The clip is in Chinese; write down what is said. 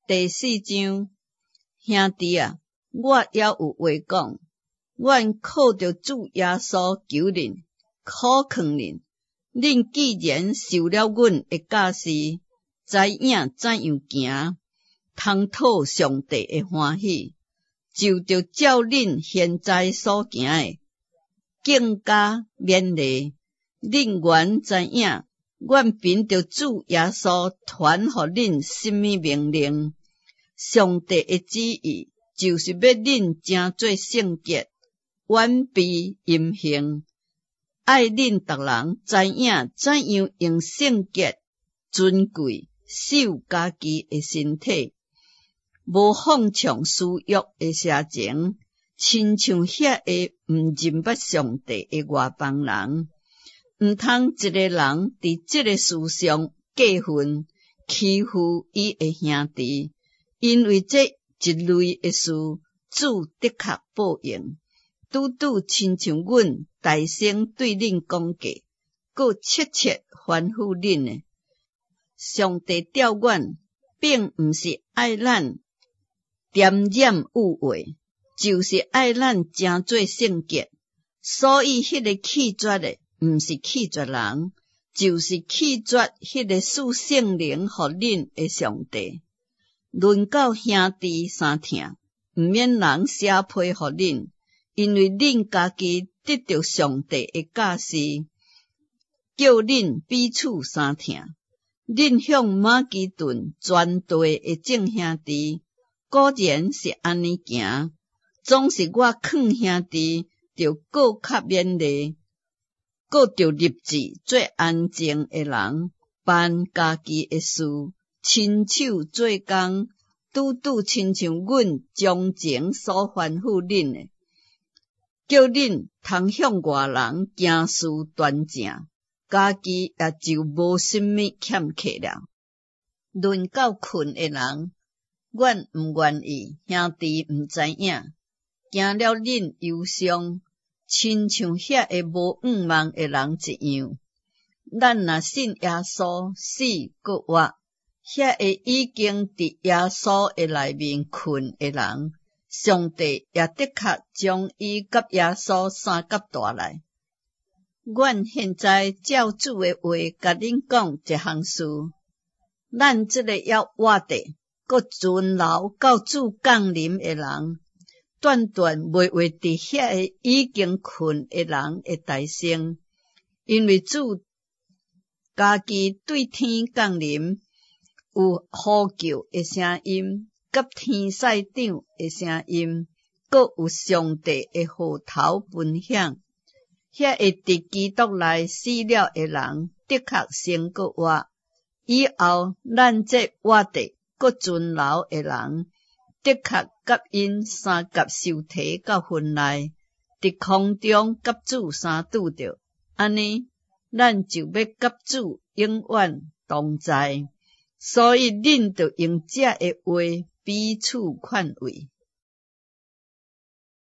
第4章，兄弟啊，我也有话讲，阮靠着主耶稣求恁，苦劝恁，恁既然受了阮的教示，知影怎样行，通讨上帝的欢喜，就着照恁现在所行的，更加勉励。恁原知影，阮凭着主耶稣传予恁什么命令？上帝的旨意就是要恁诚做圣洁，远避淫行。爱恁逐人知影怎样用圣洁、尊贵守家己的身体，无放纵私欲的邪情，亲像遐个毋认捌上帝的外邦人。毋通一个人伫这个世上过分欺负伊的兄弟，因为这一类的事，主的确报应。拄拄亲像阮大声对恁讲过，佮切切吩咐恁的。上帝召阮，并毋是爱咱沾染污秽，就是爱咱诚做圣洁。所以迄个弃绝的，毋是弃绝人，就是弃绝迄个赐圣灵予恁的上帝。论到兄弟相疼，毋免人写批予恁，因为恁家己得到上帝的教示，叫恁彼此相疼。恁向马其顿全地的众兄弟，果然是安尼行，总是我劝兄弟，着各较勉励，各着立志做安静的人，办家己的事，亲手做工，拄拄亲像阮将前所吩咐恁的，叫恁通向外人行事端正，家己也就无什么欠缺了。论到困的人，阮毋愿意兄弟毋知影，惊了恁忧伤，亲像遐个无仰望的人一样。咱若信耶稣死搁活，遐个已经伫耶稣的内面困的人，上帝也的确将伊甲耶稣三甲带来。阮现在照主的话甲恁讲一项事，咱这个要活着，搁存留到主降临的人，断断袂话伫遐个已经困的人的大声，因为主家己对天降临，有呼叫的声音，甲天使长的声音，搁有上帝的号头分享。遐个伫基督内死了的人，的确先搁活。以后咱这活着搁存留的人，的确甲因三甲受提到云内，伫空中甲主相拄着，安尼咱就要甲主永远同在。所以恁着用这个话彼此劝慰。